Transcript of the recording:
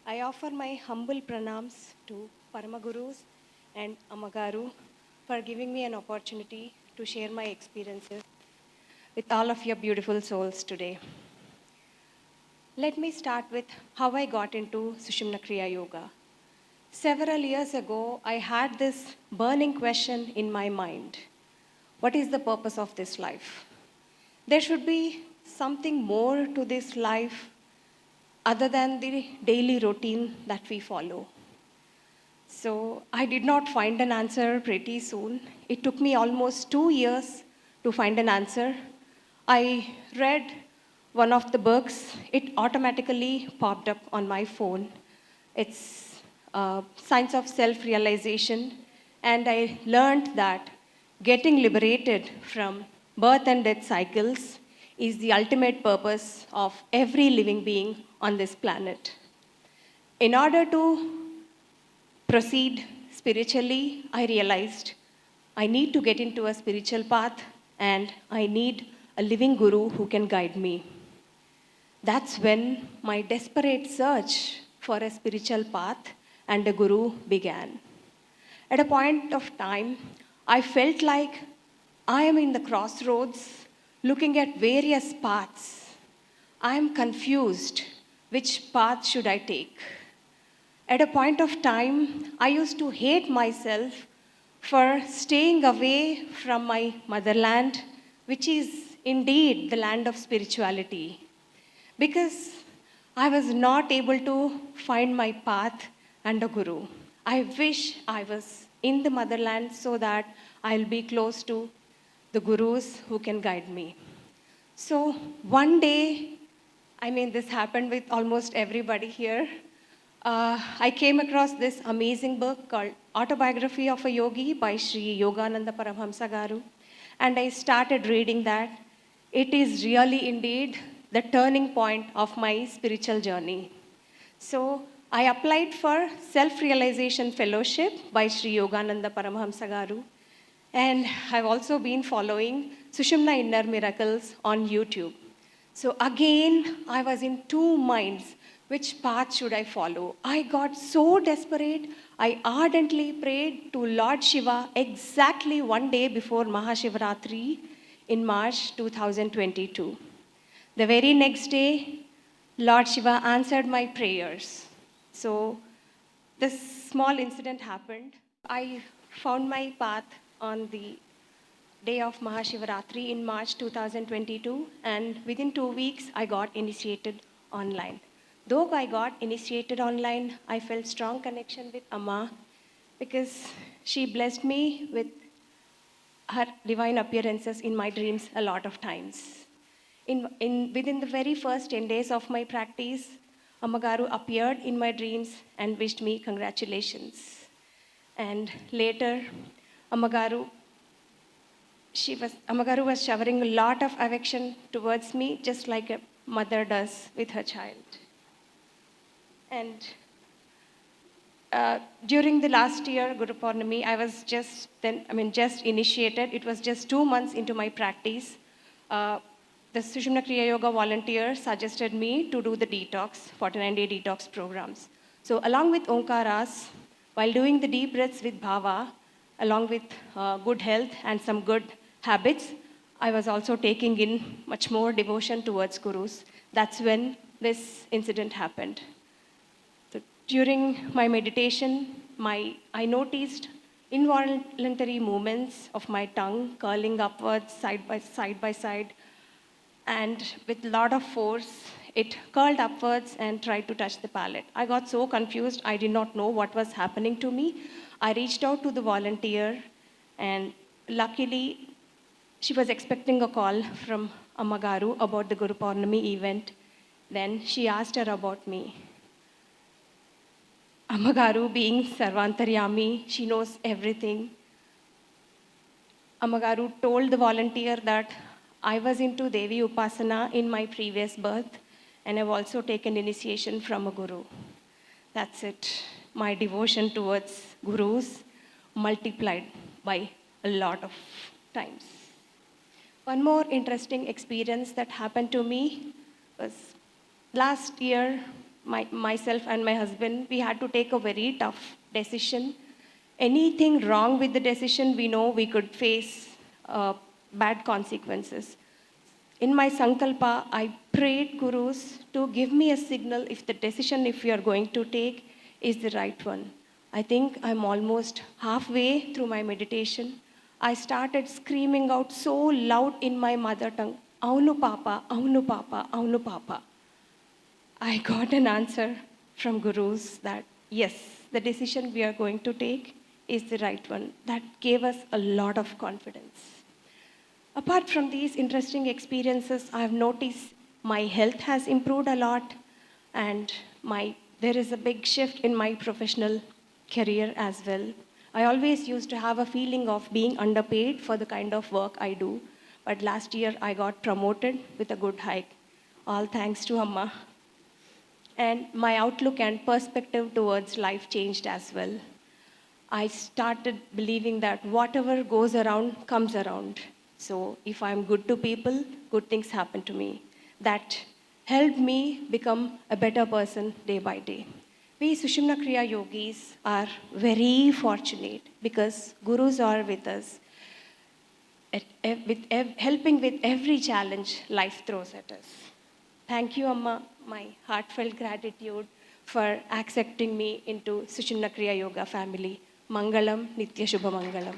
I offer my humble pranams to Paramagurus and Amagaru for giving me an opportunity to share my experiences with all of your beautiful souls today. Let me start with how I got into Sushumna Kriya Yoga. Several years ago, I had this burning question in my mind. What is the purpose of this life? There should be something more to this life other than the daily routine that we follow. So I did not find an answer pretty soon. It took me almost 2 years to find an answer. I read one of the books, it automatically popped up on my phone. It's Science of Self-Realization, and I learned that getting liberated from birth and death cycles is the ultimate purpose of every living being on this planet. In order to proceed spiritually, I realized I need to get into a spiritual path and I need a living guru who can guide me. That's when my desperate search for a spiritual path and a guru began. At a point of time, I felt like I am in the crossroads looking at various paths. I am confused. Which path should I take? At a point of time, I used to hate myself for staying away from my motherland, which is indeed the land of spirituality, because I was not able to find my path and a guru. I wish I was in the motherland so that I'll be close to the gurus who can guide me. So one day, this happened with almost everybody here. I came across this amazing book called Autobiography of a Yogi by Sri Yogananda Paramhamsa Garu, and I started reading that. It is really indeed the turning point of my spiritual journey. So I applied for Self-Realization Fellowship by Sri Yogananda Paramhamsa Garu, and I've also been following Sushumna Inner Miracles on YouTube. So again, I was in two minds. Which path should I follow? I got so desperate. I ardently prayed to Lord Shiva exactly one day before Mahashivratri in March 2022. The very next day, Lord Shiva answered my prayers. So this small incident happened. I found my path on the day of Mahashivratri in March 2022, and within 2 weeks, I got initiated online. Though I got initiated online, I felt strong connection with Amma because she blessed me with her divine appearances in my dreams a lot of times. Within the very first 10 days of my practice, Amagaru appeared in my dreams and wished me congratulations. And later, Amagaru Amagaru was showering a lot of affection towards me, just like a mother does with her child. And during the last year, Guru Purnami, I was just initiated. It was just 2 months into my practice. The Sushumna Kriya Yoga volunteer suggested me to do the detox, 49-day detox programs. So along with Omkaras, while doing the deep breaths with Bhava, along with good health and some good habits, I was also taking in much more devotion towards Gurus. That's when this incident happened. So during my meditation, I noticed involuntary movements of my tongue curling upwards side by side, and with a lot of force, it curled upwards and tried to touch the palate. I got so confused, I did not know what was happening to me. I reached out to the volunteer, and luckily, she was expecting a call from Amagaru about the Guru Purnami event. Then she asked her about me. Amagaru, being Sarvantaryami, she knows everything. Amagaru told the volunteer that I was into Devi Upasana in my previous birth, and I've also taken initiation from a guru. That's it. My devotion towards gurus multiplied by a lot of times. One more interesting experience that happened to me was Last year, myself and my husband, we had to take a very tough decision. Anything wrong with the decision, we know we could face bad consequences. In my Sankalpa, I prayed Gurus to give me a signal if the decision if we are going to take is the right one. I think I'm almost halfway through my meditation. I started screaming out so loud in my mother tongue, Avunu Papa, Avunu Papa, Avunu Papa. I got an answer from Gurus that yes, the decision we are going to take is the right one. That gave us a lot of confidence. Apart from these interesting experiences, I have noticed my health has improved a lot, and there is a big shift in my professional career as well. I always used to have a feeling of being underpaid for the kind of work I do, but last year I got promoted with a good hike. All thanks to Amma. And my outlook and perspective towards life changed as well. I started believing that whatever goes around comes around. So if I'm good to people, good things happen to me. That helped me become a better person day by day. We Sushumna Kriya Yogis are very fortunate because gurus are with us, helping with every challenge life throws at us. Thank you, Amma, my heartfelt gratitude for accepting me into Sushumna Kriya Yoga family. Mangalam, Nitya Shubha Mangalam.